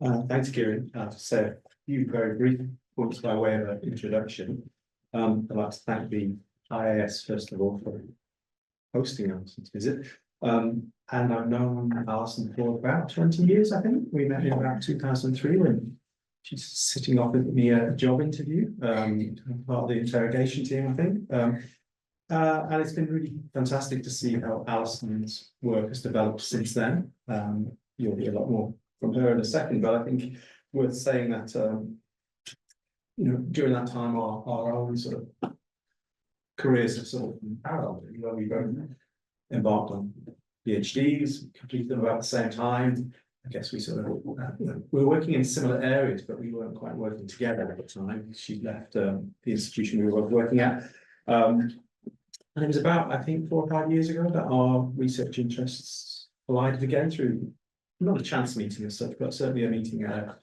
Thanks, Kieran. To say a few very brief points by way of an introduction. I'd like to thank the IAS, first of all, for hosting Alison's visit. And I've known Alison for about 20 years, I think. We met in about 2003 when she's sitting off with me a job interview, part of the interrogation team, I think. And it's been really fantastic to see how Alison's work has developed since then. You'll hear a lot more from her in a second, but I think worth saying that during that time our own sort of careers have sort of been parallel, where we both embarked on PhDs, completed them about the same time. I guess we sort of we were working in similar areas, but we weren't quite working together at the time. She left the institution we were both working at. And it was about, I think, 4 or 5 years ago that our research interests collided again through not a chance meeting as such, but certainly a meeting at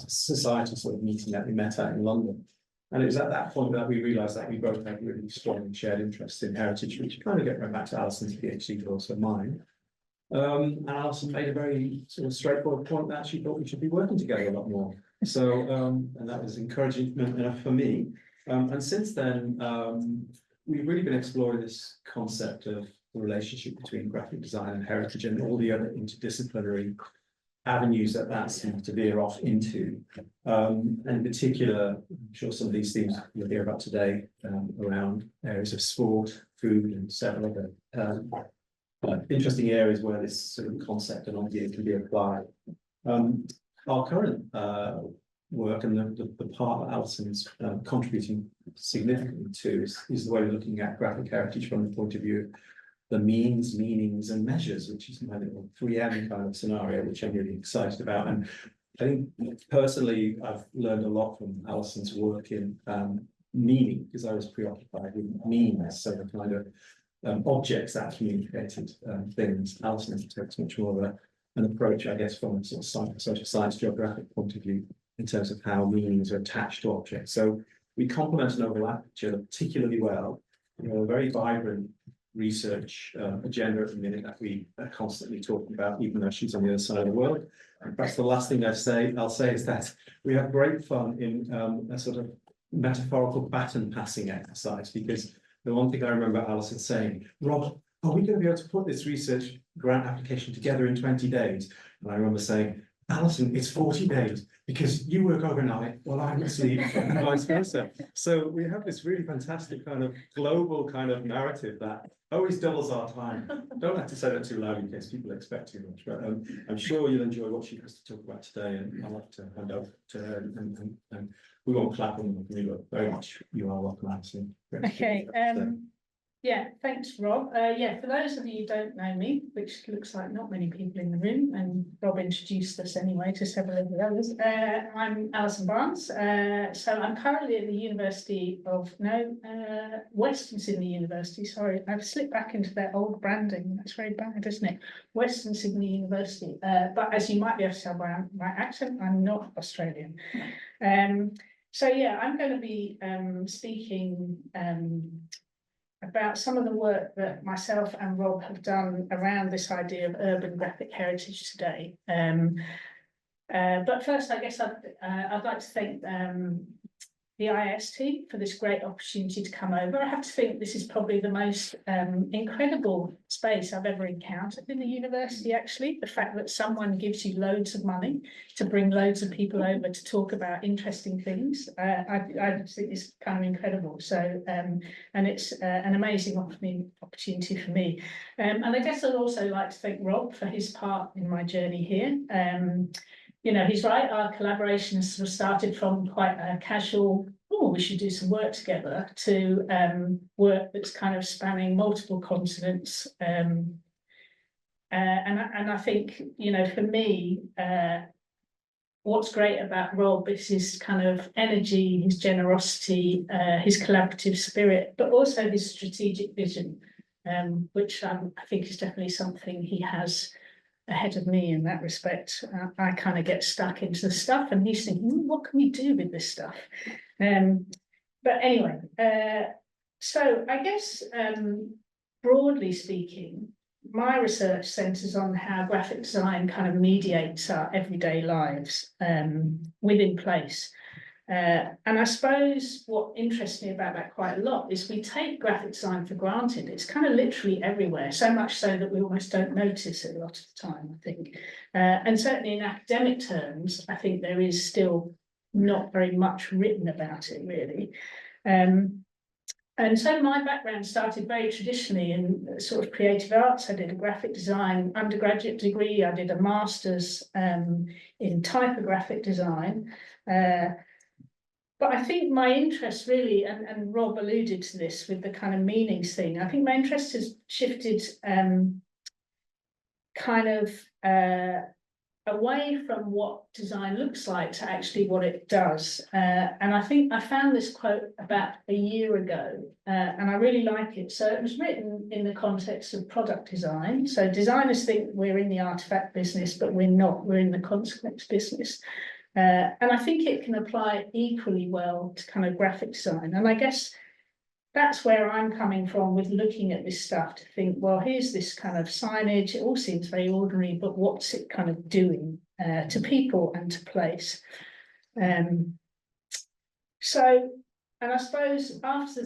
society sort of meeting that we met at in London. And it was at that point that we realised that we both had really strong shared interests in heritage, which kind of get right back to Alison's PhD, but also mine. And Alison made a very sort of straightforward point that she thought we should be working together a lot more. So, and that was encouragement enough for me. And since then, we've really been exploring this concept of the relationship between graphic design and heritage and all the other interdisciplinary avenues that seems to veer off into. And in particular, I'm sure some of these themes you'll hear about today around areas of sport, food, and several other interesting areas where this sort of concept and idea can be applied. Our current work and the part that Alison's contributing significantly to is the way we're looking at graphic heritage from the point of view of the means, meanings, and measures, which is my little 3M kind of scenario, which I'm really excited about. And I think personally, I've learned a lot from Alison's work in meaning, because I was preoccupied with meanings, so the kind of objects that communicated things. Alison takes much more of an approach, I guess, from a sort of social science geographic point of view, in terms of how meanings are attached to objects. So we complement and overlap each other particularly well. A very vibrant research agenda at the minute that we are constantly talking about, even though she's on the other side of the world. And perhaps the last thing I'll say is that we have great fun in a sort of metaphorical baton passing exercise, because the one thing I remember Alison saying, Rob, are we going to be able to put this research grant application together in 20 days? And I remember saying, Alison, it's 40 days because you work overnight while I'm asleep and vice versa. So we have this really fantastic kind of global kind of narrative that always doubles our time. Don't have to say that too loud in case people expect too much, but I'm sure you'll enjoy what she has to talk about today, and I'd like to hand over to her and we won't clap on them, but very much you are welcome, Alison. Okay. Yeah, thanks, Rob. Yeah, for those of you who don't know me, which looks like not many people in the room, and Rob introduced us anyway to several of the others. I'm Alison Barnes. So I'm currently at the University of Western Sydney University. Sorry, I've slipped back into their old branding. That's very bad, isn't it? Western Sydney University. But as you might be able to tell by my accent, I'm not Australian. So yeah, I'm going to be speaking about some of the work that myself and Rob have done around this idea of urban graphic heritage today. But first, I guess I'd like to thank the IS team for this great opportunity to come over. I have to think this is probably the most incredible space I've ever encountered in the university, actually. The fact that someone gives you loads of money to bring loads of people over to talk about interesting things, I think it's kind of incredible. So, and it's an amazing opportunity for me. And I guess I'd also like to thank Rob for his part in my journey here. You know, he's right, our collaboration has sort of started from quite a casual, oh, we should do some work together, to work that's kind of spanning multiple continents. And I think, you know, for me, what's great about Rob is his kind of energy, his generosity, his collaborative spirit, but also his strategic vision, which I think is definitely something he has ahead of me in that respect. I kind of get stuck into the stuff and he's thinking, what can we do with this stuff? But anyway, so I guess broadly speaking, my research centres on how graphic design kind of mediates our everyday lives within place. And I suppose what interests me about that quite a lot is we take graphic design for granted. It's kind of literally everywhere, so much so that we almost don't notice it a lot of the time, I think. And certainly in academic terms, I think there is still not very much written about it, really. And so my background started very traditionally in sort of creative arts. I did a graphic design undergraduate degree. I did a master's in typographic design. But I think my interest really, and Rob alluded to this with the kind of meanings thing, I think my interest has shifted kind of away from what design looks like to actually what it does. And I think I found this quote about a year ago, and I really like it. So it was written in the context of product design. So designers think we're in the artifact business, but we're not, we're in the consequence business. And I think it can apply equally well to kind of graphic design. And I guess that's where I'm coming from with looking at this stuff, to think, well, here's this kind of signage. It all seems very ordinary, but what's it kind of doing to people and to place? And I suppose after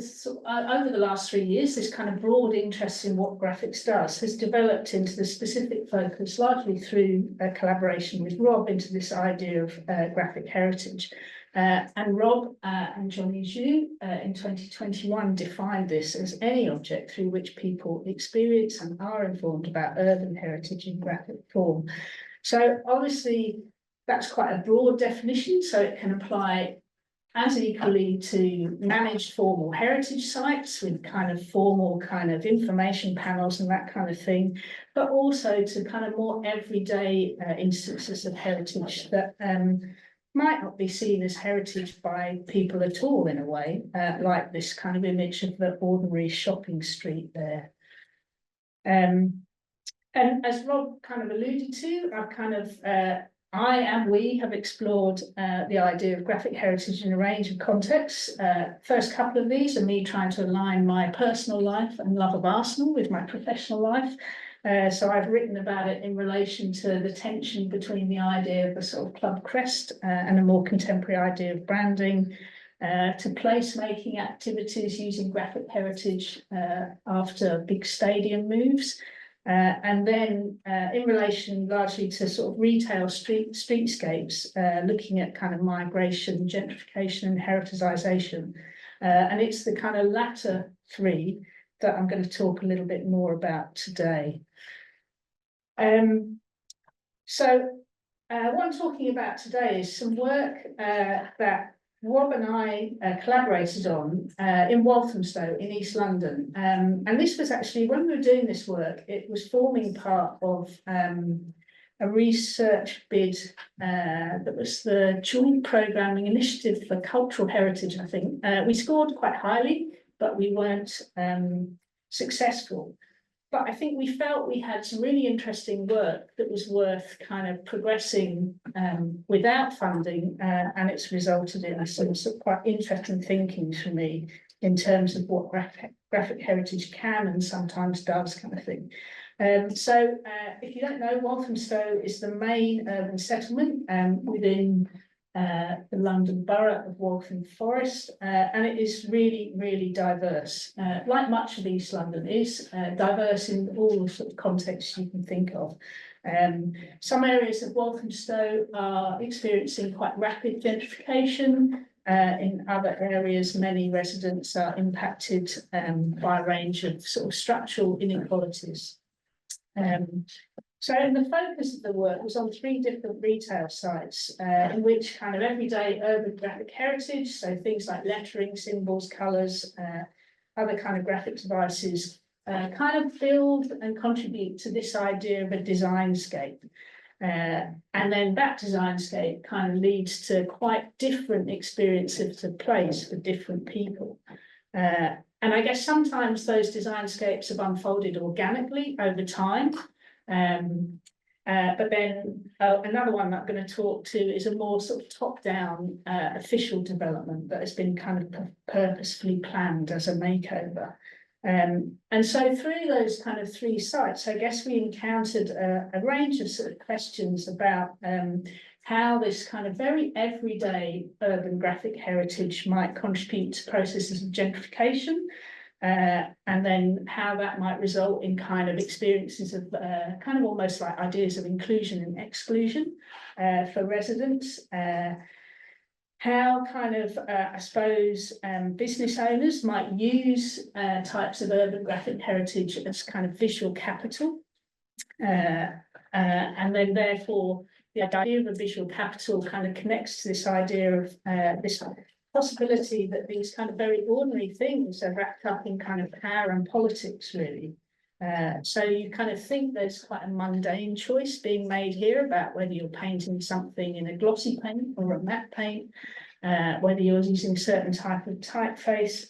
over the last 3 years, this kind of broad interest in what graphics does has developed into the specific focus, largely through a collaboration with Rob, into this idea of graphic heritage. And Rob and Johnny Zhu in 2021 defined this as any object through which people experience and are informed about urban heritage in graphic form. So obviously that's quite a broad definition, so it can apply as equally to managed formal heritage sites with kind of formal kind of information panels and that kind of thing, but also to kind of more everyday instances of heritage that might not be seen as heritage by people at all in a way, like this kind of image of the ordinary shopping street there. And as Rob kind of alluded to, I've kind of I and we have explored the idea of graphic heritage in a range of contexts. First couple of these are me trying to align my personal life and love of Arsenal with my professional life. So I've written about it in relation to the tension between the idea of a sort of club crest and a more contemporary idea of branding, to placemaking activities using graphic heritage after big stadium moves. And then in relation largely to sort of retail streetscapes, looking at kind of migration, gentrification and heritage-isation. And it's the kind of latter three that I'm going to talk a little bit more about today. So what I'm talking about today is some work that Rob and I collaborated on in Walthamstow in East London. And this was actually, when we were doing this work, it was forming part of a research bid that was the Joint Programming Initiative for Cultural Heritage, I think. We scored quite highly, but we weren't successful. But I think we felt we had some really interesting work that was worth kind of progressing without funding, and it's resulted in some sort of quite interesting thinking for me in terms of what graphic heritage can and sometimes does, kind of thing. So if you don't know, Walthamstow is the main urban settlement within the London borough of Waltham Forest, and it is really, really diverse. Like much of East London is diverse in all sort of contexts you can think of. Some areas of Walthamstow are experiencing quite rapid gentrification. In other areas, many residents are impacted by a range of sort of structural inequalities. So the focus of the work was on 3 different retail sites in which kind of everyday urban graphic heritage, so things like lettering, symbols, colours, other kind of graphic devices, kind of build and contribute to this idea of a designscape. And then that designscape kind of leads to quite different experiences of place for different people. And I guess sometimes those designscapes have unfolded organically over time. But then another one that I'm going to talk to is a more sort of top-down official development that has been kind of purposefully planned as a makeover. And so through those kind of 3 sites, I guess we encountered a range of sort of questions about how this kind of very everyday urban graphic heritage might contribute to processes of gentrification, and then how that might result in kind of experiences of kind of almost like ideas of inclusion and exclusion for residents. How kind of, I suppose, business owners might use types of urban graphic heritage as kind of visual capital. And then therefore, the idea of a visual capital kind of connects to this idea of this possibility that these kind of very ordinary things are wrapped up in kind of power and politics, really. So you kind of think there's quite a mundane choice being made here about whether you're painting something in a glossy paint or a matte paint, whether you're using a certain type of typeface,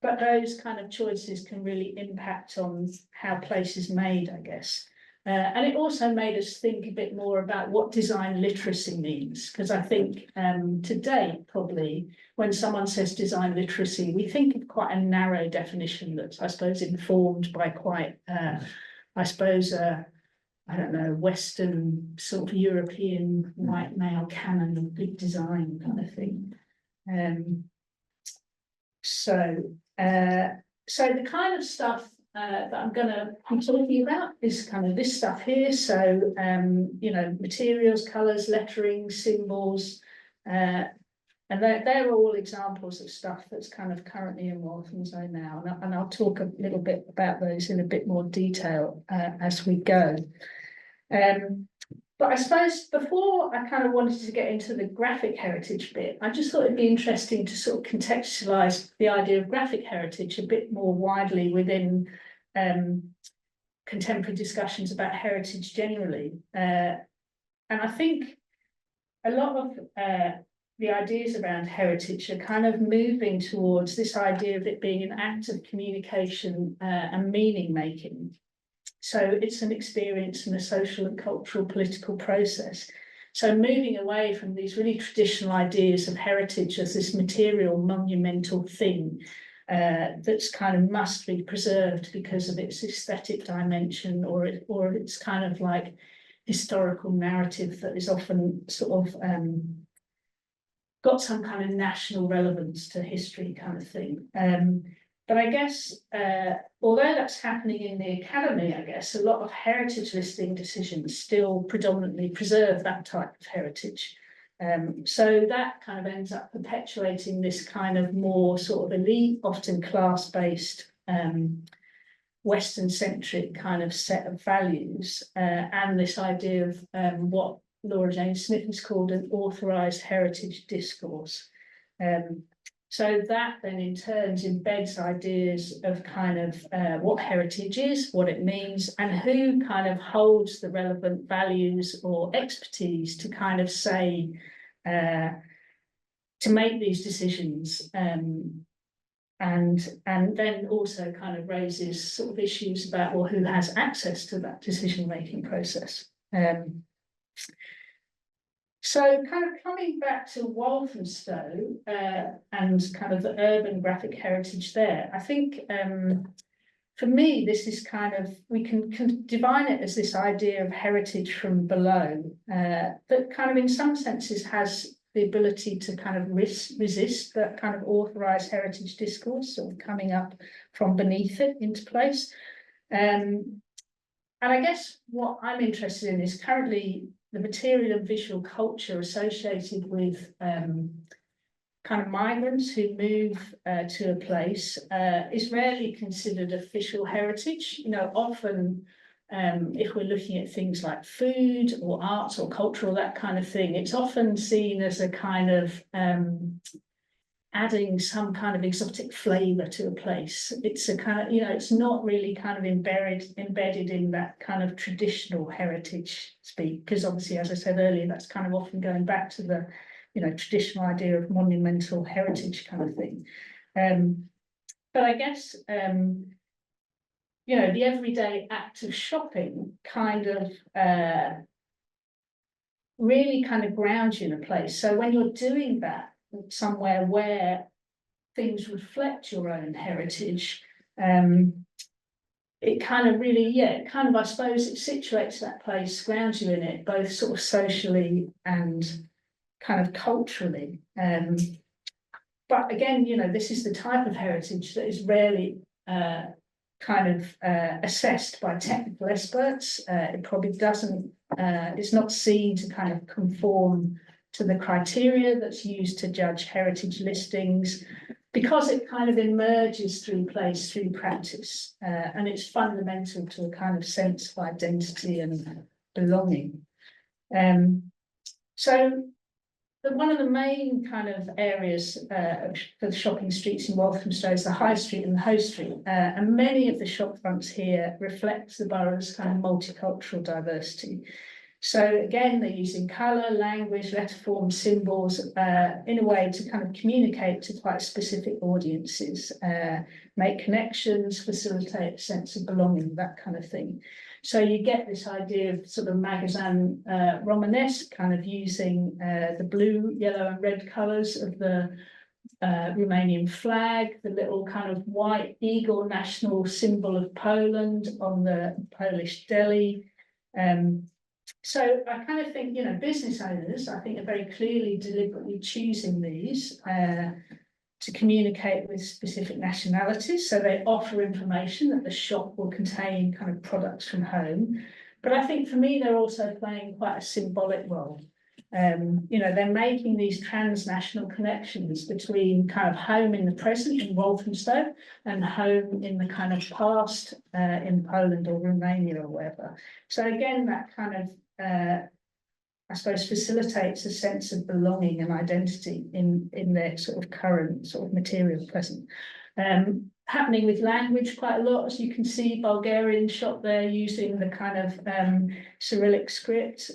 but those kind of choices can really impact on how place is made, I guess. And it also made us think a bit more about what design literacy means, because I think today, probably, when someone says design literacy, we think of quite a narrow definition that's, I suppose, informed by quite, I suppose, I don't know, Western sort of European white male canon of good design kind of thing. So the kind of stuff that I'm going to be talking about is kind of this stuff here. So, you know, materials, colours, lettering, symbols, and they're all examples of stuff that's kind of currently in Walthamstow now. And I'll talk a little bit about those in a bit more detail as we go. But I suppose before I kind of wanted to get into the graphic heritage bit, I just thought it'd be interesting to sort of contextualise the idea of graphic heritage a bit more widely within contemporary discussions about heritage generally. And I think a lot of the ideas around heritage are kind of moving towards this idea of it being an act of communication and meaning making. So it's an experience and a social and cultural political process. So moving away from these really traditional ideas of heritage as this material monumental thing that's kind of must be preserved because of its aesthetic dimension or its kind of like historical narrative that is often sort of got some kind of national relevance to history kind of thing. But I guess, although that's happening in the academy, I guess, a lot of heritage listing decisions still predominantly preserve that type of heritage. So that kind of ends up perpetuating this kind of more sort of elite, often class-based, Western-centric kind of set of values, and this idea of what Laura Jane Smith has called an authorised heritage discourse. So that then in turn embeds ideas of kind of what heritage is, what it means, and who kind of holds the relevant values or expertise to kind of say, to make these decisions, and then also kind of raises sort of issues about, well, who has access to that decision-making process. So kind of coming back to Walthamstow and kind of the urban graphic heritage there, I think for me, this is kind of, we can define it as this idea of heritage from below that kind of in some senses has the ability to kind of resist that kind of authorised heritage discourse sort of coming up from beneath it into place. And I guess what I'm interested in is currently the material and visual culture associated with kind of migrants who move to a place is rarely considered official heritage. You know, often if we're looking at things like food or arts or culture or that kind of thing, it's often seen as a kind of adding some kind of exotic flavour to a place. It's a kind of, you know, it's not really kind of embedded in that kind of traditional heritage speak, because obviously, as I said earlier, that's kind of often going back to the, you know, traditional idea of monumental heritage kind of thing. But I guess, you know, the everyday act of shopping kind of really kind of grounds you in a place. So when you're doing that somewhere where things reflect your own heritage, it kind of really, yeah, kind of, I suppose it situates that place, grounds you in it, both sort of socially and kind of culturally. But again, you know, this is the type of heritage that is rarely assessed by technical experts. It probably doesn't, it's not seen to kind of conform to the criteria that's used to judge heritage listings, because it kind of emerges through place, through practice, and it's fundamental to a kind of sense of identity and belonging. So one of the main kind of areas for the shopping streets in Walthamstow is the High Street and the Hoe Street, and many of the shop fronts here reflect the borough's kind of multicultural diversity. So again, they're using colour, language, letter form, symbols in a way to kind of communicate to quite specific audiences, make connections, facilitate a sense of belonging, that kind of thing. So you get this idea of sort of magasin Romanesque, kind of using the blue, yellow and red colours of the Romanian flag, the little kind of white eagle national symbol of Poland on the Polish deli. So I kind of think, you know, business owners, I think, are very clearly deliberately choosing these to communicate with specific nationalities. So they offer information that the shop will contain kind of products from home. But I think for me, they're also playing quite a symbolic role. You know, they're making these transnational connections between kind of home in the present in Walthamstow and home in the kind of past in Poland or Romania or wherever. So again, that kind of I suppose facilitates a sense of belonging and identity in their sort of current sort of material present. Happening with language quite a lot, as you can see, Bulgarian shop there using the kind of Cyrillic script,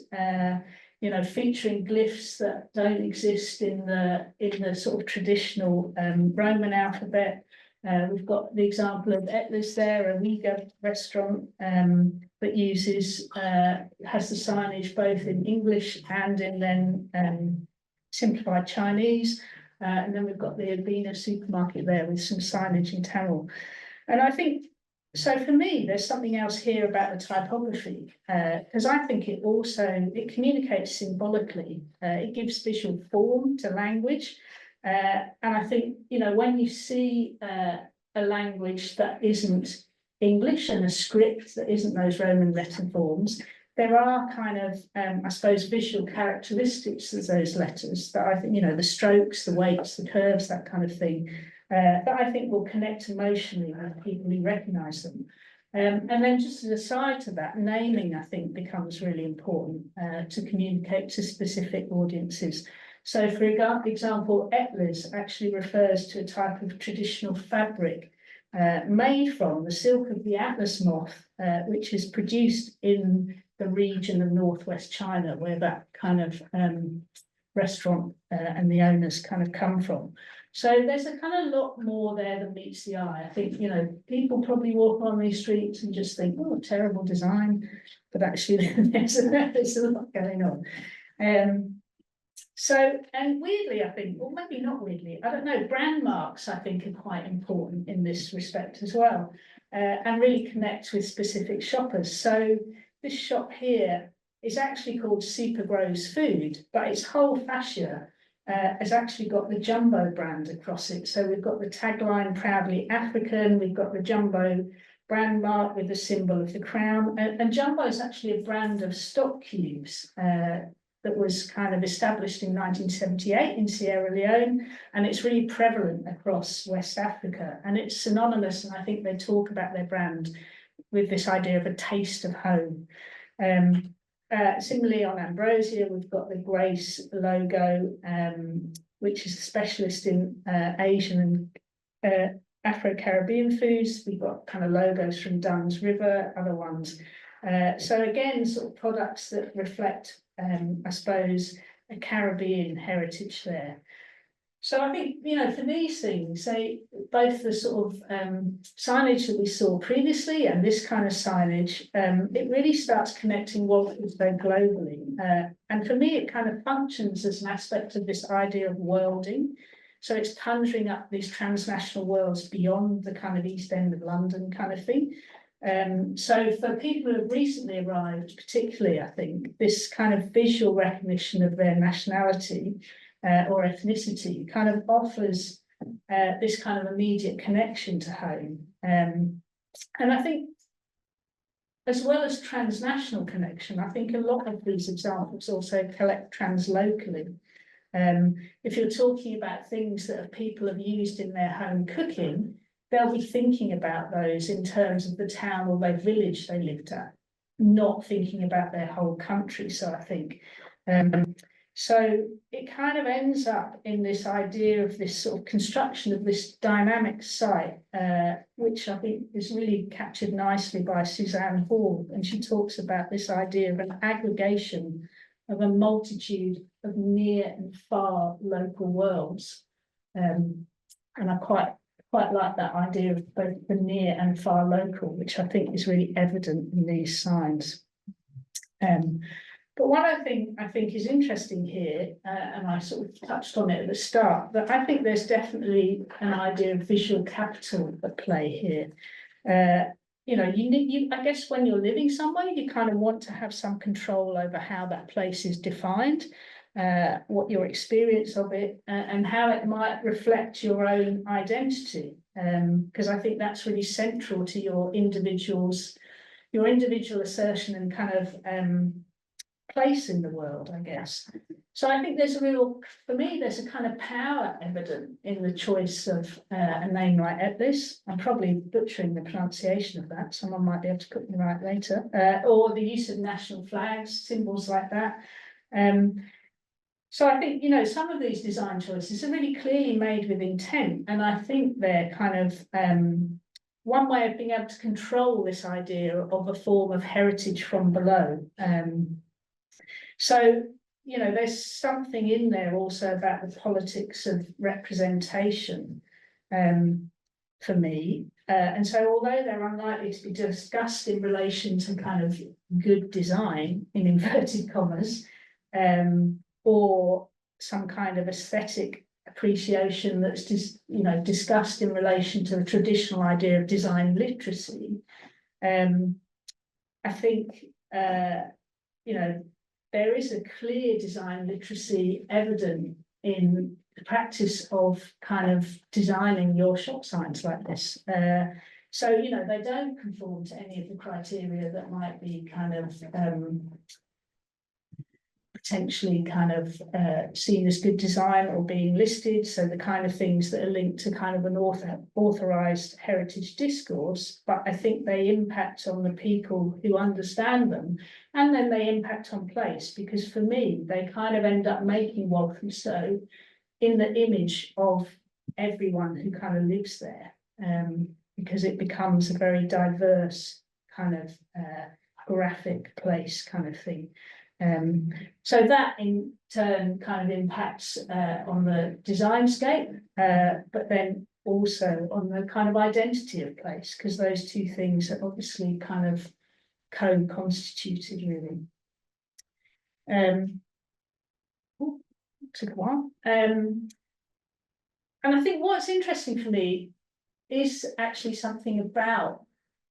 you know, featuring glyphs that don't exist in the sort of traditional Roman alphabet. We've got the example of Etlis there, a Riga restaurant that uses, has the signage both in English and in then simplified Chinese. And then we've got the Albina supermarket there with some signage in Tamil. And I think, so for me, there's something else here about the typography, because I think it communicates symbolically, it gives visual form to language. And I think, you know, when you see a language that isn't English and a script that isn't those Roman letter forms, there are kind of, I suppose, visual characteristics of those letters that I think, you know, the strokes, the weights, the curves, that kind of thing, that I think will connect emotionally with people who recognise them. And then just as a side to that, naming, I think, becomes really important to communicate to specific audiences. So, for example, Etlis actually refers to a type of traditional fabric made from the silk of the Atlas moth, which is produced in the region of northwest China, where that kind of restaurant and the owners kind of come from. So there's a kind of lot more there than meets the eye. I think, you know, people probably walk on these streets and just think, oh, terrible design, but actually there's a lot going on. So, and weirdly, I think, or maybe not weirdly, I don't know, brand marks, I think, are quite important in this respect as well, and really connect with specific shoppers. So this shop here is actually called Super Grows Food, but its whole fascia has actually got the Jumbo brand across it. So we've got the tagline, proudly African, we've got the Jumbo brand mark with the symbol of the crown, and Jumbo is actually a brand of stock cubes that was kind of established in 1978 in Sierra Leone, and it's really prevalent across West Africa, and it's synonymous, and I think they talk about their brand with this idea of a taste of home. Similarly on Ambrosia, we've got the Grace logo, which is a specialist in Asian and Afro-Caribbean foods. We've got kind of logos from Dunn's River, other ones. So again, sort of products that reflect, I suppose, a Caribbean heritage there. So I think, you know, for these things, say both the sort of signage that we saw previously and this kind of signage, it really starts connecting Walthamstow globally. And for me, it kind of functions as an aspect of this idea of worlding. So it's conjuring up these transnational worlds beyond the kind of East End of London kind of thing. So for people who have recently arrived, particularly, I think this kind of visual recognition of their nationality or ethnicity kind of offers this kind of immediate connection to home. And I think, as well as transnational connection, I think a lot of these examples also collect translocally. If you're talking about things that people have used in their home cooking, they'll be thinking about those in terms of the town or their village they lived at, not thinking about their whole country. So I think, so it kind of ends up in this idea of this sort of construction of this dynamic site, which I think is really captured nicely by Suzanne Hall. And she talks about this idea of an aggregation of a multitude of near and far local worlds. And I quite like that idea of both the near and far local, which I think is really evident in these signs. But one other thing I think is interesting here, and I sort of touched on it at the start, that I think there's definitely an idea of visual capital at play here. You know, I guess when you're living somewhere, you kind of want to have some control over how that place is defined, what your experience of it, and how it might reflect your own identity. Because I think that's really central to your individual assertion and kind of place in the world, I guess. So I think there's for me, there's a kind of power evident in the choice of a name like Etlis. I'm probably butchering the pronunciation of that. Someone might be able to put me right later. Or the use of national flags, symbols like that. So I think, you know, some of these design choices are really clearly made with intent. And I think they're kind of one way of being able to control this idea of a form of heritage from below. So, you know, there's something in there also about the politics of representation for me. And so although they're unlikely to be discussed in relation to kind of good design, in inverted commas, or some kind of aesthetic appreciation that's just, you know, discussed in relation to the traditional idea of design literacy, I think, you know, there is a clear design literacy evident in the practice of kind of designing your shop signs like this. So, you know, they don't conform to any of the criteria that might be kind of potentially kind of seen as good design or being listed. So the kind of things that are linked to kind of an authorized heritage discourse, but I think they impact on the people who understand them, and then they impact on place, because for me, they kind of end up making Walthamstow in the image of everyone who kind of lives there, because it becomes a very diverse kind of graphic place kind of thing. So that in turn kind of impacts on the design scape, but then also on the kind of identity of place, because those two things are obviously kind of co-constituted really. Took a while. And I think what's interesting for me is actually something about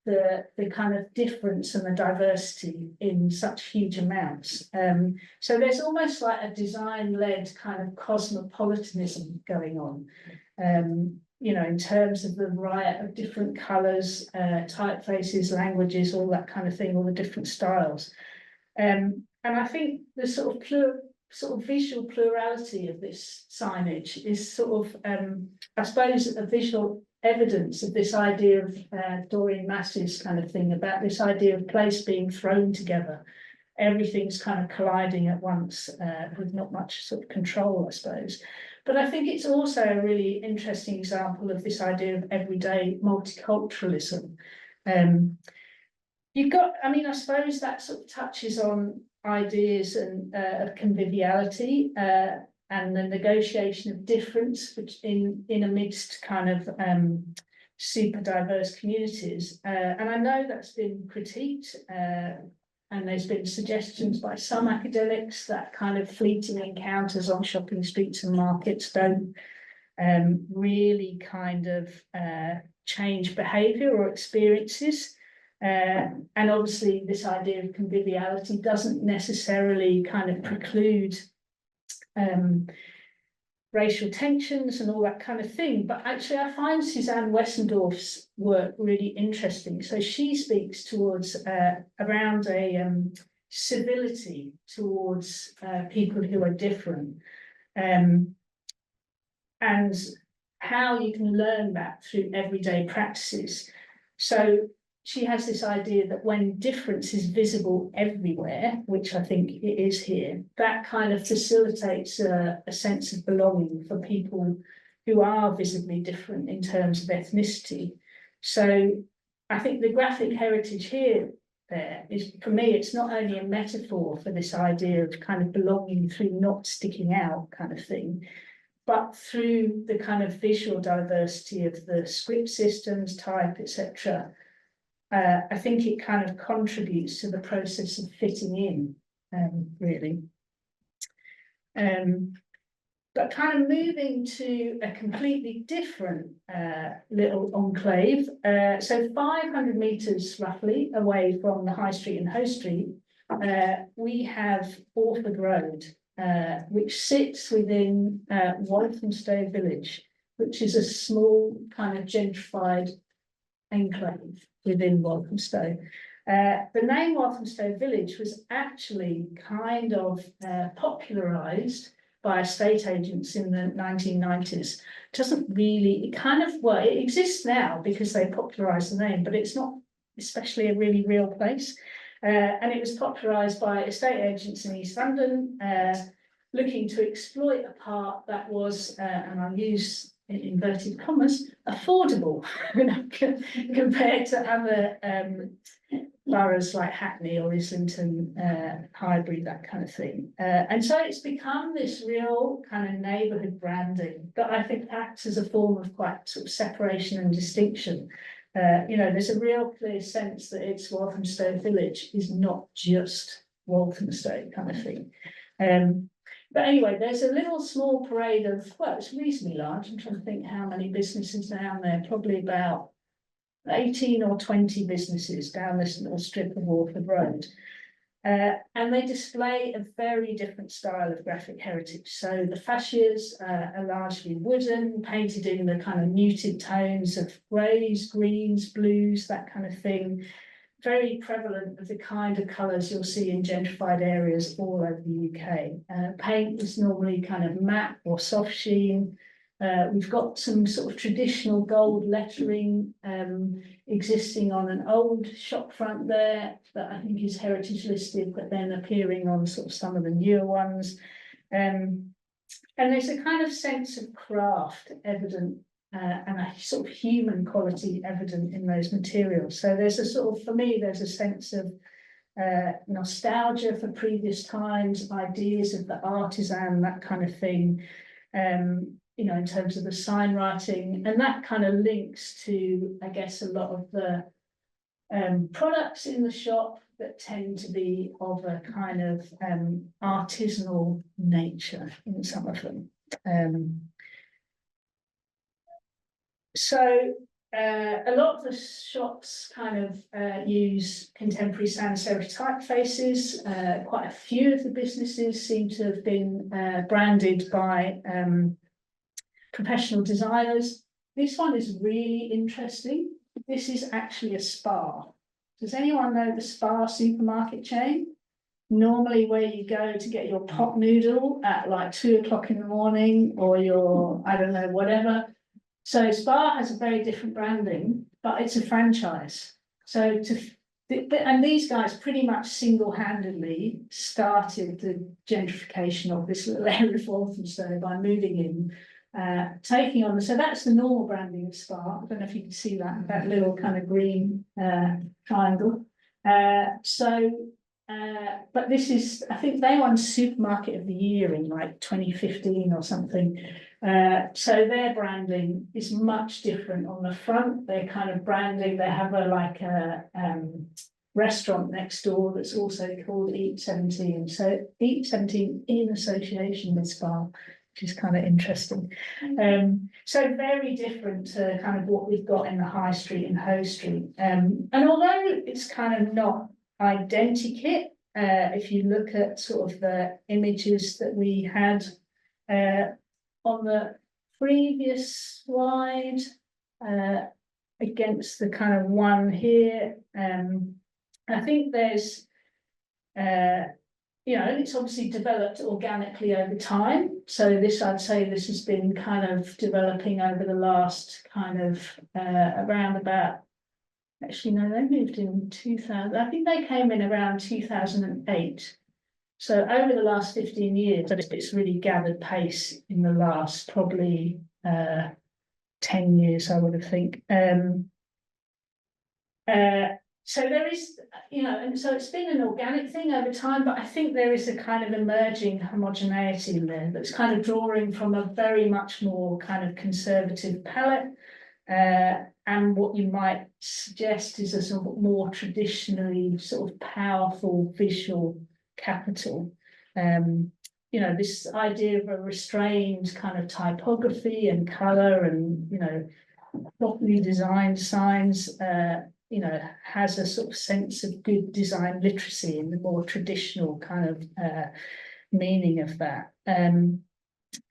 the kind of difference and the diversity in such huge amounts. So there's almost like a design-led kind of cosmopolitanism going on, you know, in terms of the riot of different colours, typefaces, languages, all that kind of thing, all the different styles. And I think the sort of visual plurality of this signage is sort of, I suppose, a visual evidence of this idea of Doreen Massey's kind of thing, about this idea of place being thrown together. Everything's kind of colliding at once with not much sort of control, I suppose. But I think it's also a really interesting example of this idea of everyday multiculturalism. You've got, I mean, I suppose that sort of touches on ideas and of conviviality, and the negotiation of difference in amidst kind of super diverse communities. And I know that's been critiqued, and there's been suggestions by some academics that kind of fleeting encounters on shopping streets and markets don't really kind of change behaviour or experiences. And obviously this idea of conviviality doesn't necessarily kind of preclude racial tensions and all that kind of thing. But actually I find Suzanne Wessendorf's work really interesting. So she speaks towards around a civility towards people who are different, and how you can learn that through everyday practices. So she has this idea that when difference is visible everywhere, which I think it is here, that kind of facilitates a sense of belonging for people who are visibly different in terms of ethnicity. So I think the graphic heritage here there is, for me, it's not only a metaphor for this idea of kind of belonging through not sticking out kind of thing, but through the kind of visual diversity of the script systems, type, etc. I think it kind of contributes to the process of fitting in, really. But kind of moving to a completely different little enclave. So 500 metres roughly away from the High Street and Hoe Street, we have Orford Road, which sits within Walthamstow village, which is a small kind of gentrified enclave within Walthamstow. The name Walthamstow village was actually kind of popularised by estate agents in the 1990s. It doesn't really, it kind of, well, it exists now because they popularised the name, but it's not especially a really real place. And it was popularised by estate agents in East London, looking to exploit a part that was, and I'll use in inverted commas, affordable compared to other boroughs like Hackney or Islington, Highbury, that kind of thing. And so it's become this real kind of neighbourhood branding that I think acts as a form of quite sort of separation and distinction. You know, there's a real clear sense that it's Walthamstow village is not just Walthamstow kind of thing. But anyway, there's a little small parade of, well, it's reasonably large. I'm trying to think how many businesses down there, probably about 18 or 20 businesses down this little strip of Orford Road. And they display a very different style of graphic heritage. So the fascias are largely wooden, painted in the kind of muted tones of greys, greens, blues, that kind of thing. Very prevalent of the kind of colours you'll see in gentrified areas all over the UK. Paint is normally kind of matte or soft sheen. We've got some sort of traditional gold lettering existing on an old shop front there that I think is heritage listed, but then appearing on sort of some of the newer ones. And there's a kind of sense of craft evident and a sort of human quality evident in those materials. So there's a sort of, for me, there's a sense of nostalgia for previous times, ideas of the artisan, that kind of thing. You know, in terms of the sign writing, and that kind of links to, I guess, a lot of the products in the shop that tend to be of a kind of artisanal nature in some of them. So a lot of the shops kind of use contemporary sans serif typefaces. Quite a few of the businesses seem to have been branded by professional designers. This one is really interesting. This is actually a Spar. Does anyone know the Spar supermarket chain? Normally where you go to get your pot noodle at like 2 o'clock in the morning, or your, I don't know, whatever. So Spar has a very different branding, but it's a franchise. So and these guys pretty much single-handedly started the gentrification of this little area of Walthamstow by moving in, taking on, so that's the normal branding of Spar. I don't know if you can see that little kind of green triangle. But this is, I think they won Supermarket of the Year in like 2015 or something. So their branding is much different. On the front, they're kind of branding, they have a restaurant next door that's also called Eat 17. So Eat 17 in association with Spar. which is kind of interesting. So very different to kind of what we've got in the High Street and Hoe Street. And although it's kind of not identikit, if you look at sort of the images that we had on the previous slide, against the kind of one here, I think there's, you know, it's obviously developed organically over time. So this, I'd say this has been kind of developing over the last kind of around about, actually, no, they moved in 2000. I think they came in around 2008. So over the last 15 years, it's really gathered pace in the last probably 10 years, I would have think. So there is, you know, and so it's been an organic thing over time, but I think there is a kind of emerging homogeneity in there that's kind of drawing from a very much more kind of conservative palette. And what you might suggest is a sort of more traditionally sort of powerful visual capital. You know, this idea of a restrained kind of typography and colour and, you know, properly designed signs, you know, has a sort of sense of good design literacy in the more traditional kind of meaning of that.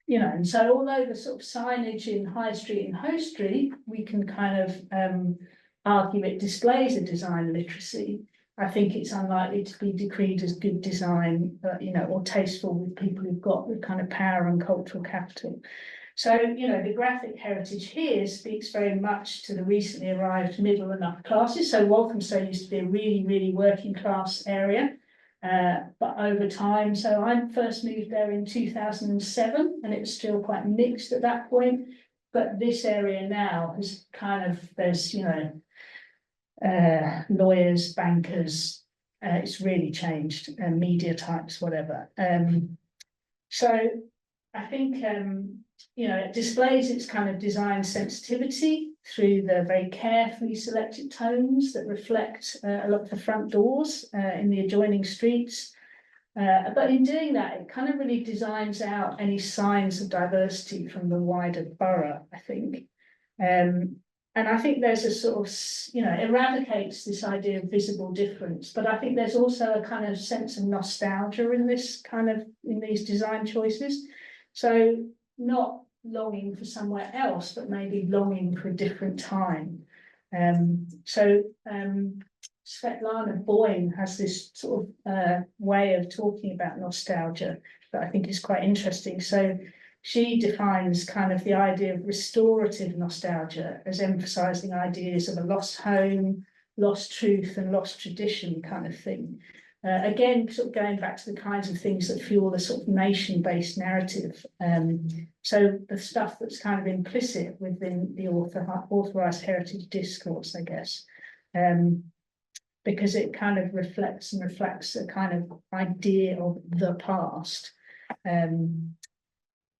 You know, and so although the sort of signage in High Street and Hoe Street, we can kind of argue it displays a design literacy, I think it's unlikely to be decreed as good design, you know, or tasteful with people who've got the kind of power and cultural capital. So, you know, the graphic heritage here speaks very much to the recently arrived middle and upper classes. So Walthamstow used to be a really, really working class area, but over time, so I first moved there in 2007 and it was still quite mixed at that point. But this area now has kind of, there's, you know, lawyers, bankers, it's really changed, media types, whatever. So I think, you know, it displays its kind of design sensitivity through the very carefully selected tones that reflect a lot of the front doors in the adjoining streets. But in doing that, it kind of really designs out any signs of diversity from the wider borough, I think. And I think there's a sort of, you know, eradicates this idea of visible difference, but I think there's also a kind of sense of nostalgia in this kind of, in these design choices. So not longing for somewhere else, but maybe longing for a different time. Svetlana Boyne has this sort of way of talking about nostalgia that I think is quite interesting. So she defines kind of the idea of restorative nostalgia as emphasizing ideas of a lost home, lost truth, and lost tradition kind of thing. Again, sort of going back to the kinds of things that fuel the sort of nation-based narrative. So the stuff that's kind of implicit within the authorised heritage discourse, I guess, because it kind of reflects a kind of idea of the past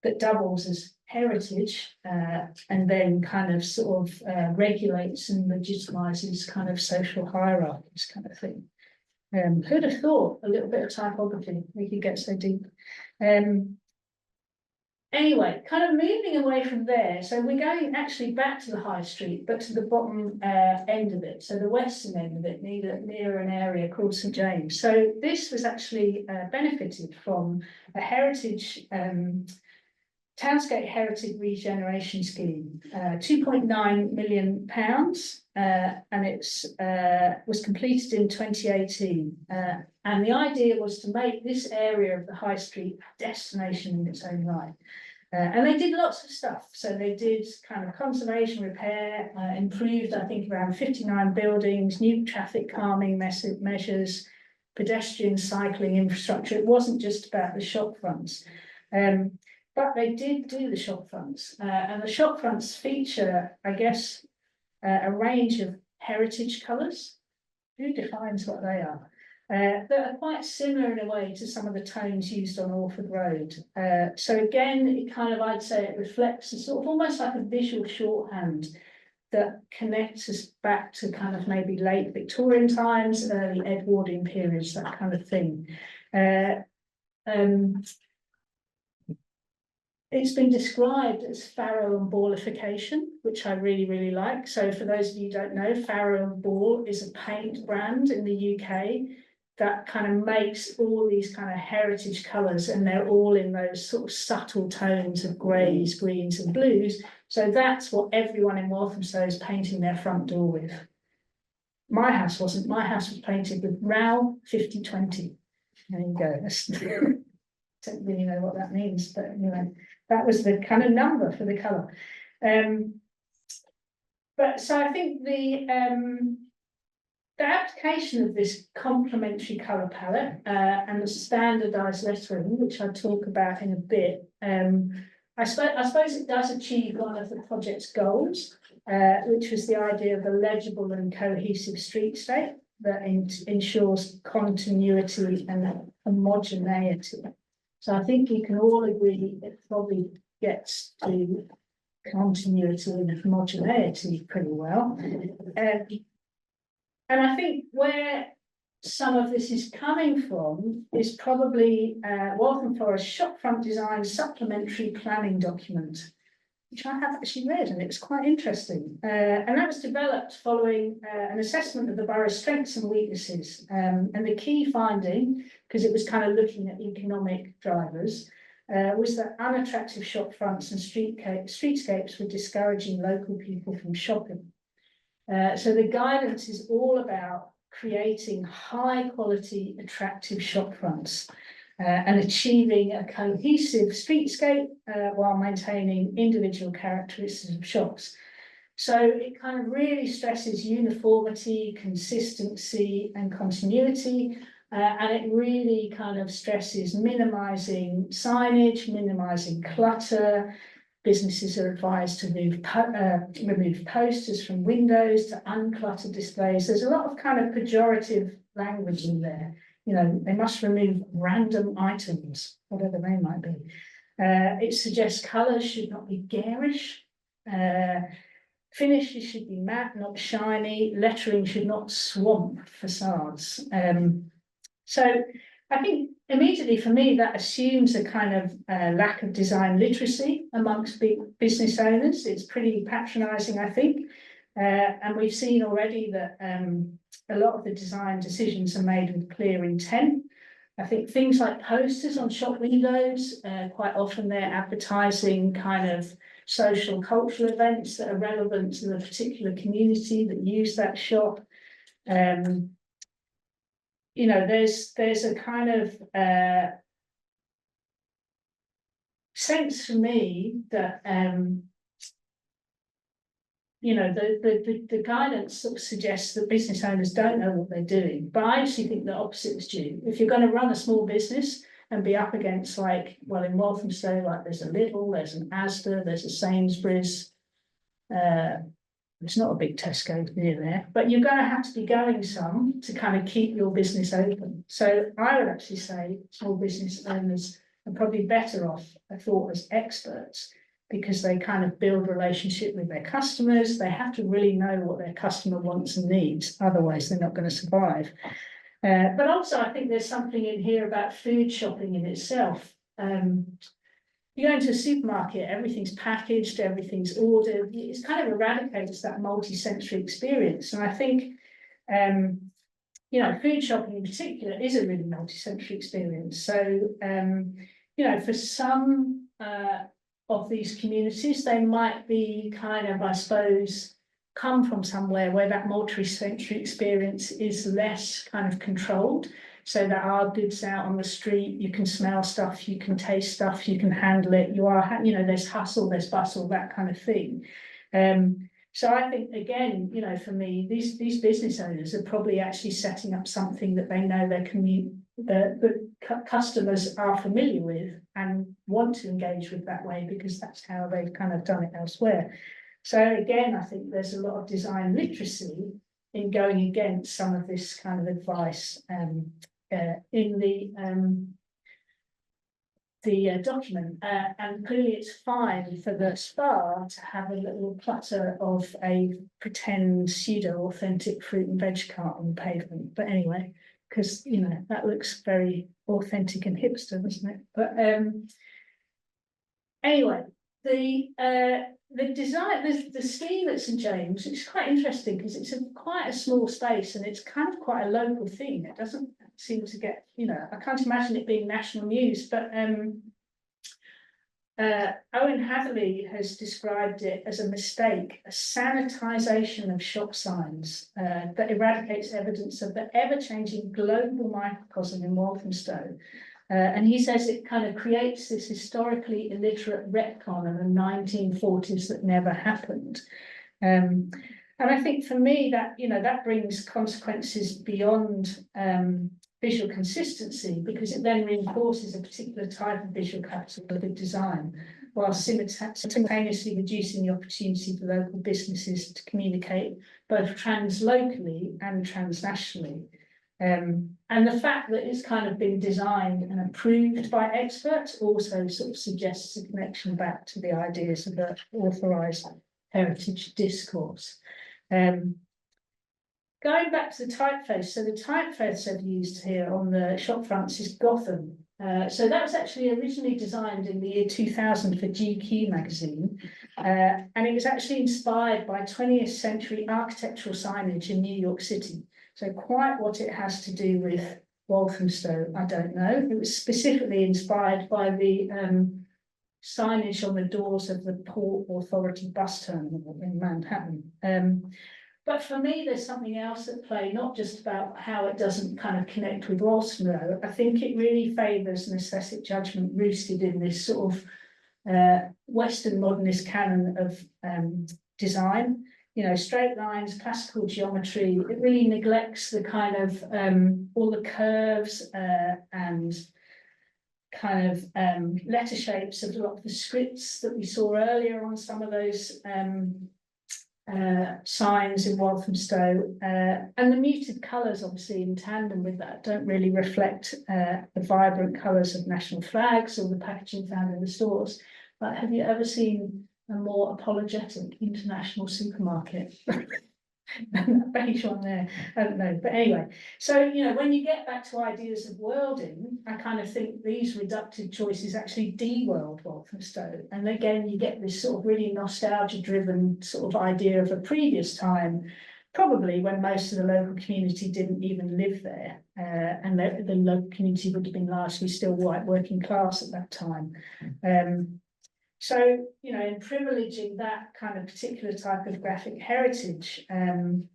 that doubles as heritage and then kind of sort of regulates and legitimizes kind of social hierarchies kind of thing. Who'd have thought a little bit of typography we could get so deep? Anyway, kind of moving away from there. So we're going actually back to the High Street, but to the bottom end of it. So the western end of it, near an area called St James. So this was actually benefited from a heritage Townscape Heritage Regeneration Scheme, £2.9 million, and it's was completed in 2018. And the idea was to make this area of the High Street a destination in its own right. And they did lots of stuff. So they did kind of conservation repair, improved, I think, around 59 buildings, new traffic calming measures, pedestrian cycling infrastructure. It wasn't just about the shop fronts. But they did do the shop fronts, and the shop fronts feature, I guess, a range of heritage colours. Who defines what they are? That are quite similar in a way to some of the tones used on Orford Road. So again, it kind of, I'd say it reflects a sort of almost like a visual shorthand that connects us back to kind of maybe late Victorian times, early Edwardian periods, that kind of thing. it's been described as farrow and ballification, which I really, really like. So for those of you who don't know, Farrow and Ball is a paint brand in the UK that kind of makes all these kind of heritage colours, and they're all in those sort of subtle tones of greys, greens and blues. So that's what everyone in Walthamstow is painting their front door with. My house wasn't. My house was painted with RAL 5020. There you go. Don't really know what that means, but anyway, that was the kind of number for the colour. But so I think the application of this complementary colour palette and the standardised lettering, which I'll talk about in a bit, I suppose it does achieve one of the project's goals, which was the idea of a legible and cohesive streetscape that ensures continuity and homogeneity. So I think we can all agree it probably gets to continuity and homogeneity pretty well. And I think where some of this is coming from is probably Waltham Forest Shopfront Design Supplementary Planning Document, which I have actually read, and it's quite interesting. And that was developed following an assessment of the borough's strengths and weaknesses. And the key finding, because it was kind of looking at economic drivers, was that unattractive shop fronts and streetscapes were discouraging local people from shopping. So the guidance is all about creating high quality, attractive shop fronts and achieving a cohesive streetscape while maintaining individual characteristics of shops. So it kind of really stresses uniformity, consistency and continuity, and it really kind of stresses minimising signage, minimising clutter. Businesses are advised to remove posters from windows, to unclutter displays. There's a lot of kind of pejorative language in there. You know, they must remove random items, whatever they might be. It suggests colours should not be garish. Finishes should be matte, not shiny. Lettering should not swamp facades. So I think immediately for me, that assumes a kind of lack of design literacy amongst big business owners. It's pretty patronising, I think. And we've seen already that a lot of the design decisions are made with clear intent. I think things like posters on shop windows, quite often they're advertising kind of social cultural events that are relevant to the particular community that use that shop. You know, there's a kind of sense for me that you know, the guidance sort of suggests that business owners don't know what they're doing, but I actually think the opposite is true. If you're going to run a small business and be up against, like, well, in Walthamstow, like there's a Lidl, there's an Asda, there's a Sainsbury's, there's not a big Tesco near there, but you're going to have to be going some to kind of keep your business open. So I would actually say small business owners are probably better off, I thought, as experts, because they kind of build relationship with their customers. They have to really know what their customer wants and needs, otherwise they're not going to survive. But also I think there's something in here about food shopping in itself. You go into a supermarket, everything's packaged, everything's ordered. It's kind of eradicates that multi-sensory experience. And I think, you know, food shopping in particular is a really multi-sensory experience. So, you know, for some of these communities, they might be kind of, I suppose, come from somewhere where that multi-sensory experience is less kind of controlled. So there are goods out on the street, you can smell stuff, you can taste stuff, you can handle it, you are, you know, there's hustle, there's bustle, that kind of thing. So I think, again, you know, for me, these business owners are probably actually setting up something that they know their the customers are familiar with and want to engage with that way, because that's how they've kind of done it elsewhere. So again, I think there's a lot of design literacy in going against some of this kind of advice in the document, and clearly it's fine for the spa to have a little clutter of a pretend pseudo-authentic fruit and veg cart on the pavement. But anyway, because, you know, that looks very authentic and hipster, doesn't it? But Anyway, the design, the scheme at St James, it's quite interesting because it's quite a small space and it's kind of quite a local thing. It doesn't seem to get, you know, I can't imagine it being national news, but Owen Hatherley has described it as a mistake, a sanitisation of shop signs that eradicates evidence of the ever-changing global microcosm in Walthamstow. And he says it kind of creates this historically illiterate retcon of the 1940s that never happened. And I think for me that, you know, that brings consequences beyond visual consistency, because it then reinforces a particular type of visual capitalistic design, while simultaneously reducing the opportunity for local businesses to communicate both translocally and transnationally. And the fact that it's kind of been designed and approved by experts also sort of suggests a connection back to the ideas of the authorised heritage discourse. Going back to the typeface, so the typeface I've used here on the shop fronts is Gotham. So that was actually originally designed in the year 2000 for GQ magazine, and it was actually inspired by 20th century architectural signage in New York City. So quite what it has to do with Walthamstow, I don't know. It was specifically inspired by the signage on the doors of the Port Authority bus terminal in Manhattan. But for me, there's something else at play, not just about how it doesn't kind of connect with Walthamstow. I think it really favours an aesthetic judgment rooted in this sort of Western modernist canon of design. You know, straight lines, classical geometry. It really neglects the kind of all the curves and kind of letter shapes of a lot of the scripts that we saw earlier on some of those signs in Walthamstow, and the muted colours, obviously in tandem with that, don't really reflect the vibrant colours of national flags or the packaging found in the stores. But have you ever seen a more apologetic international supermarket? That beige one there, I don't know. But anyway, so, you know, when you get back to ideas of worlding, I kind of think these reductive choices actually de-world Walthamstow. And again, you get this sort of really nostalgia-driven sort of idea of a previous time, probably when most of the local community didn't even live there. And the local community would have been largely still white working class at that time. So, you know, in privileging that kind of particular type of graphic heritage from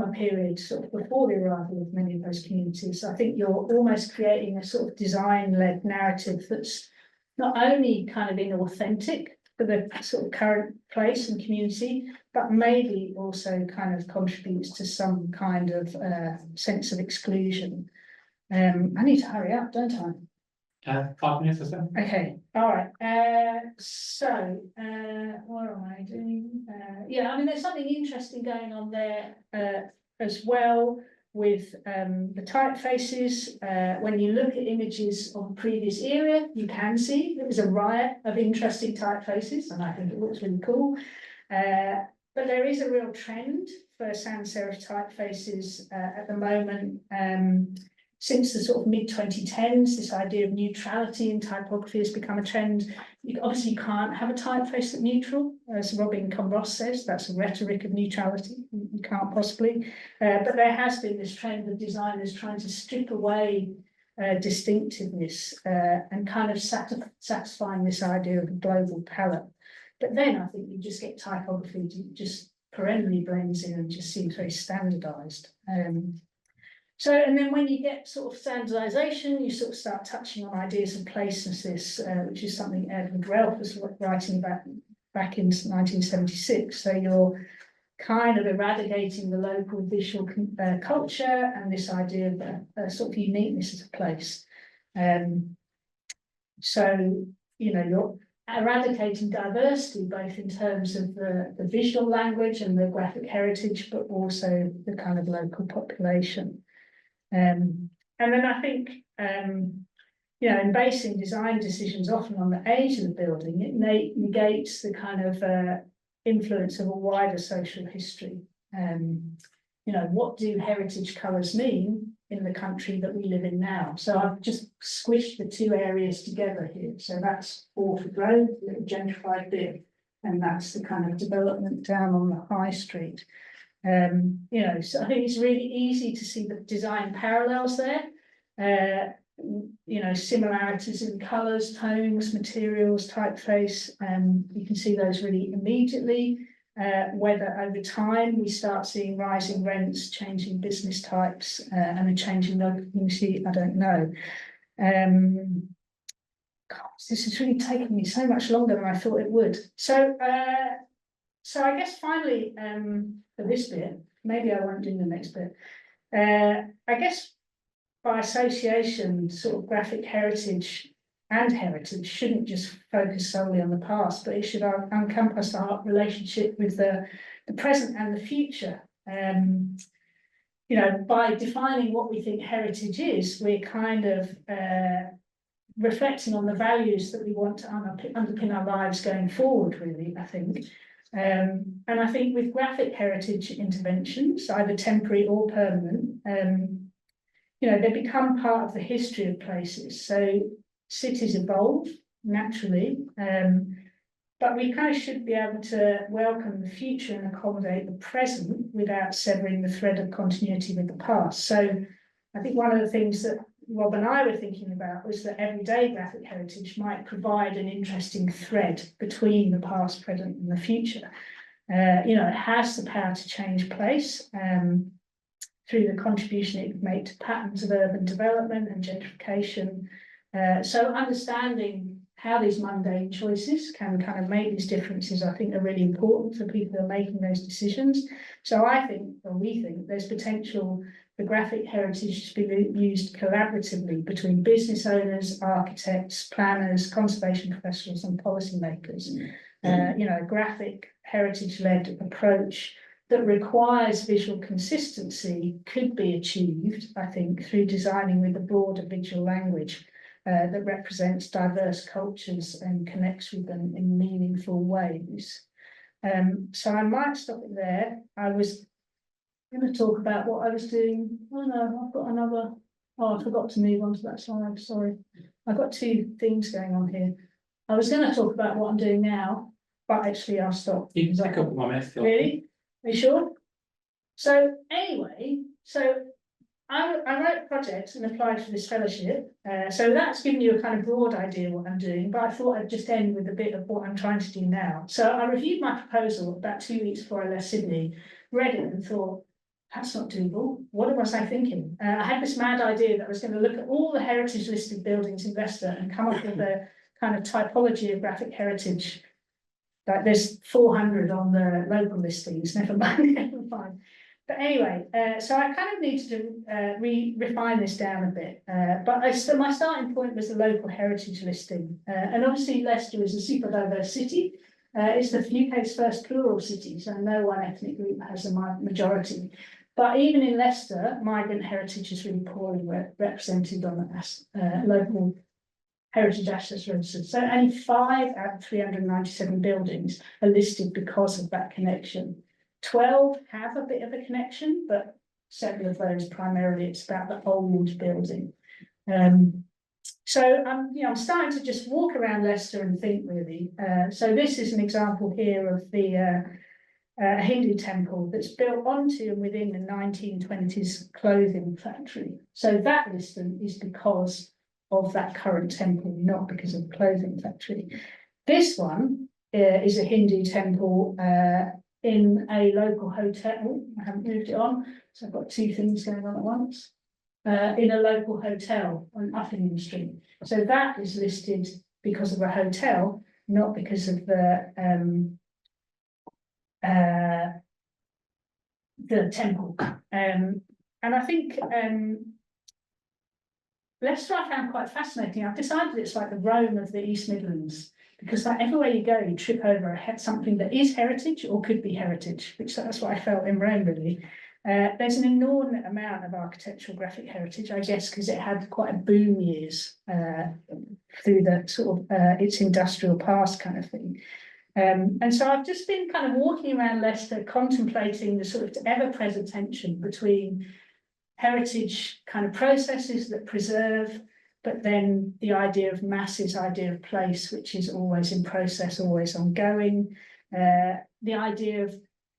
a period sort of before the arrival of many of those communities, I think you're almost creating a sort of design-led narrative that's not only kind of inauthentic for the sort of current place and community, but maybe also kind of contributes to some kind of sense of exclusion. I need to hurry up, don't I? 5 minutes or so. Okay, all right. What am I doing? Yeah, I mean, there's something interesting going on there as well with the typefaces. When you look at images of the previous era, you can see there was a riot of interesting typefaces, and I think it looks really cool. But there is a real trend for sans serif typefaces at the moment. Since the sort of mid-2010s, this idea of neutrality in typography has become a trend. Obviously, you can't have a typeface that's neutral, as Robin Conross says, that's a rhetoric of neutrality. You can't possibly. But there has been this trend of designers trying to strip away distinctiveness and kind of satisfying this idea of a global palette. But then I think you just get typography that just perennially blends in and just seems very standardized. So, and then when you get sort of standardization, you sort of start touching on ideas of placelessness, which is something Edward Ralph was writing about back in 1976. So you're kind of eradicating the local visual culture and this idea of sort of uniqueness as a place. So, you know, you're eradicating diversity, both in terms of the visual language and the graphic heritage, but also the kind of local population. And then I think, you know, in basing design decisions often on the age of the building, it negates the kind of influence of a wider social history. You know, what do heritage colours mean? in the country that we live in now. So I've just squished the two areas together here. So that's Orford Road, a little gentrified bit, and that's the kind of development down on the high street. You know, so I think it's really easy to see the design parallels there. You know, similarities in colours, tones, materials, typeface, you can see those really immediately. Whether over time we start seeing rising rents, changing business types, and a changing local community, I don't know. God, this has really taken me so much longer than I thought it would. So I guess finally, for this bit, maybe I won't do the next bit. I guess by association, sort of graphic heritage and heritage shouldn't just focus solely on the past, but it should encompass our relationship with the present and the future. You know, by defining what we think heritage is, we're kind of reflecting on the values that we want to underpin our lives going forward, really, I think. And I think with graphic heritage interventions, either temporary or permanent, you know, they become part of the history of places. So cities evolve naturally, but we kind of should be able to welcome the future and accommodate the present without severing the thread of continuity with the past. So I think one of the things that Rob and I were thinking about was that everyday graphic heritage might provide an interesting thread between the past, present, and the future. You know, it has the power to change place through the contribution it can make to patterns of urban development and gentrification. So understanding how these mundane choices can kind of make these differences, I think, are really important for people who are making those decisions. So I think, or we think, there's potential for graphic heritage to be used collaboratively between business owners, architects, planners, conservation professionals, and policymakers. You know, a graphic heritage-led approach that requires visual consistency could be achieved, I think, through designing with a broader visual language that represents diverse cultures and connects with them in meaningful ways. So I might stop it there. I was going to talk about what I was doing. Oh no, I've got another. Oh, I forgot to move on to that slide. Sorry. I've got two things going on here. I was going to talk about what I'm doing now, but actually I'll stop. You can take a couple more minutes. Really? Are you sure? So anyway, so I wrote a project and applied for this fellowship. So that's given you a kind of broad idea what I'm doing, but I thought I'd just end with a bit of what I'm trying to do now. So I reviewed my proposal about 2 weeks before I left Sydney, read it and thought, that's not doable. What was I thinking? I had this mad idea that I was going to look at all the heritage listed buildings in Leicester and come up with a kind of typology of graphic heritage. Like there's 400 on the local listings, never mind. But anyway, so I kind of needed to refine this down a bit. But my starting point was the local heritage listing. And obviously Leicester is a super diverse city. It's the UK's first plural city, so no one ethnic group has a majority. But even in Leicester, migrant heritage is really poorly represented on the local heritage assets registered. So only 5 out of 397 buildings are listed because of that connection. 12 have a bit of a connection, but several of those primarily it's about the old building. So I'm starting to just walk around Leicester and think really. So this is an example here of the Hindu temple that's built onto and within the 1920s clothing factory. So that listing is because of that current temple, not because of the clothing factory. This one is a Hindu temple in a local hotel. I haven't moved it on, so I've got two things going on at once. In a local hotel on Uppingham Street. So that is listed because of a hotel, not because of the temple. And I think Leicester I found quite fascinating. I've decided it's like the Rome of the East Midlands, because like everywhere you go, you trip over something that is heritage or could be heritage, which that's what I felt in Rome really. There's an inordinate amount of architectural graphic heritage, I guess, because it had quite a boom years through the sort of its industrial past kind of thing. And so I've just been kind of walking around Leicester, contemplating the sort of ever-present tension between heritage kind of processes that preserve, but then the idea of masses, idea of place, which is always in process, always ongoing. The idea of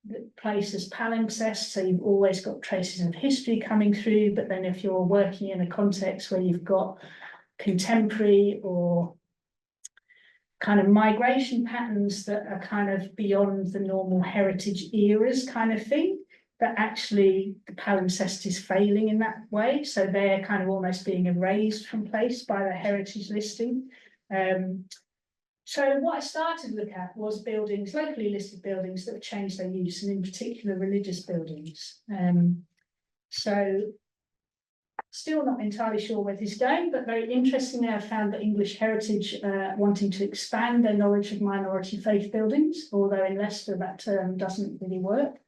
the place as palimpsest, so you've always got traces of history coming through, but then if you're working in a context where you've got contemporary or kind of migration patterns that are kind of beyond the normal heritage eras kind of thing, that actually the palimpsest is failing in that way. So they're kind of almost being erased from place by the heritage listing. So what I started to look at was buildings, locally listed buildings that have changed their use, and in particular religious buildings. So still not entirely sure where this is going, but very interestingly, I found that English Heritage wanting to expand their knowledge of minority faith buildings, although in Leicester that term doesn't really work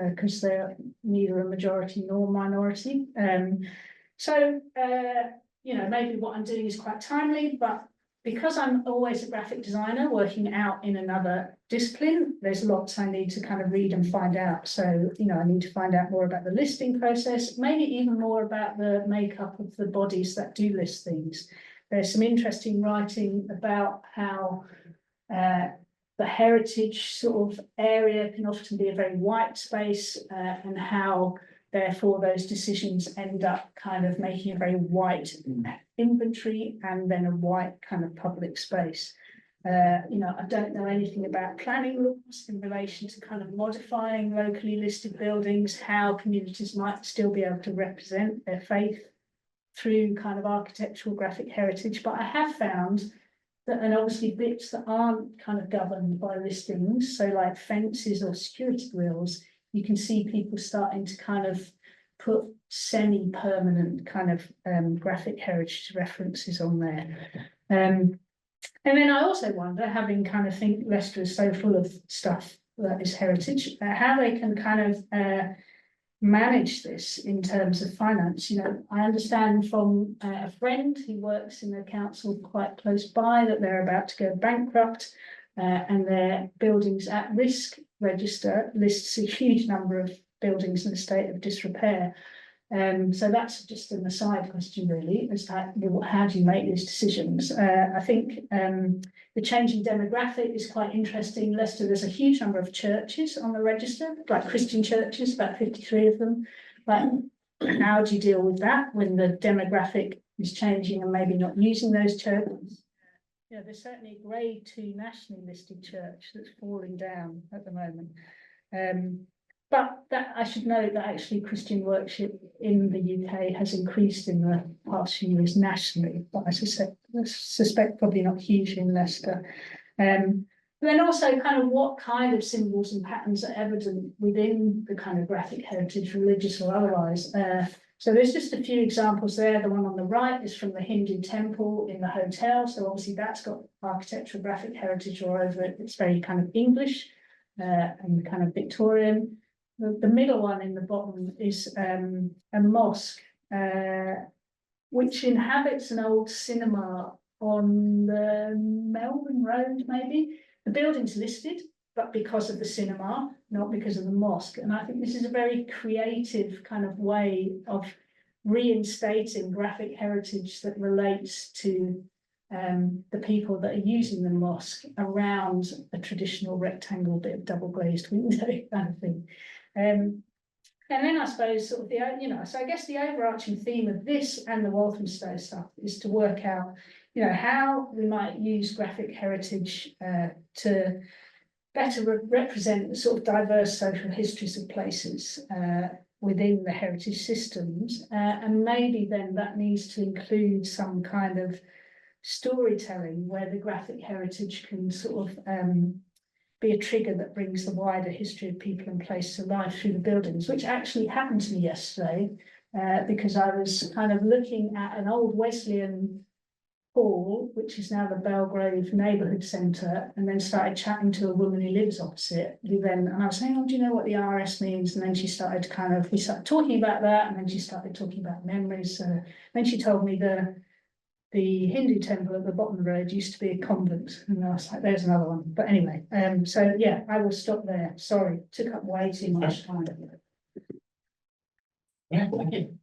because they're neither a majority nor minority. You know, maybe what I'm doing is quite timely, but because I'm always a graphic designer working out in another discipline, there's lots I need to kind of read and find out. So, you know, I need to find out more about the listing process, maybe even more about the makeup of the bodies that do list things. There's some interesting writing about how the heritage sort of area can often be a very white space, and how therefore those decisions end up kind of making a very white inventory and then a white kind of public space. You know, I don't know anything about planning laws in relation to kind of modifying locally listed buildings, how communities might still be able to represent their faith through kind of architectural graphic heritage. But I have found that, and obviously bits that aren't kind of governed by listings, so like fences or security grills, you can see people starting to kind of put semi-permanent kind of graphic heritage references on there. And then I also wonder, having kind of think Leicester is so full of stuff that is heritage, how they can kind of manage this in terms of finance. You know, I understand from a friend who works in the council quite close by that they're about to go bankrupt, and their buildings at risk register lists a huge number of buildings in a state of disrepair. So that's just an aside question, really, as to how do you make these decisions? I think the changing demographic is quite interesting. Leicester, there's a huge number of churches on the register, like Christian churches, about 53 of them. Like, how do you deal with that when the demographic is changing and maybe not using those churches? Yeah, there's certainly a grade 2 nationally listed church that's falling down at the moment. But that I should note that actually Christian worship in the UK has increased in the past few years nationally, but I suspect probably not hugely in Leicester. Then also kind of what kind of symbols and patterns are evident within the kind of graphic heritage, religious or otherwise. So there's just a few examples there. The one on the right is from the Hindu temple in the hotel. So obviously that's got architectural graphic heritage all over it. It's very kind of English and kind of Victorian. The middle one in the bottom is a mosque, which inhabits an old cinema on the Melbourne Road, maybe. The building's listed, but because of the cinema, not because of the mosque. And I think this is a very creative kind of way of reinstating graphic heritage that relates to the people that are using the mosque around a traditional rectangle bit of double glazed window kind of thing. And then I suppose sort of the, you know, so I guess the overarching theme of this and the Walthamstow stuff is to work out, you know, how we might use graphic heritage to better represent the sort of diverse social histories of places within the heritage systems, and maybe then that needs to include some kind of storytelling where the graphic heritage can sort of be a trigger that brings the wider history of people and place to life through the buildings, which actually happened to me yesterday because I was kind of looking at an old Wesleyan hall, which is now the Belgrave Neighbourhood Centre, and then started chatting to a woman who lives opposite, and I was saying, oh, do you know what the RS means? And then she started we started talking about that, and then she started talking about memories. Then she told me the Hindu temple at the bottom of the road used to be a convent, and I was like, there's another one. But anyway, so yeah, I will stop there. Sorry, took up way too much time. Yeah, thank you.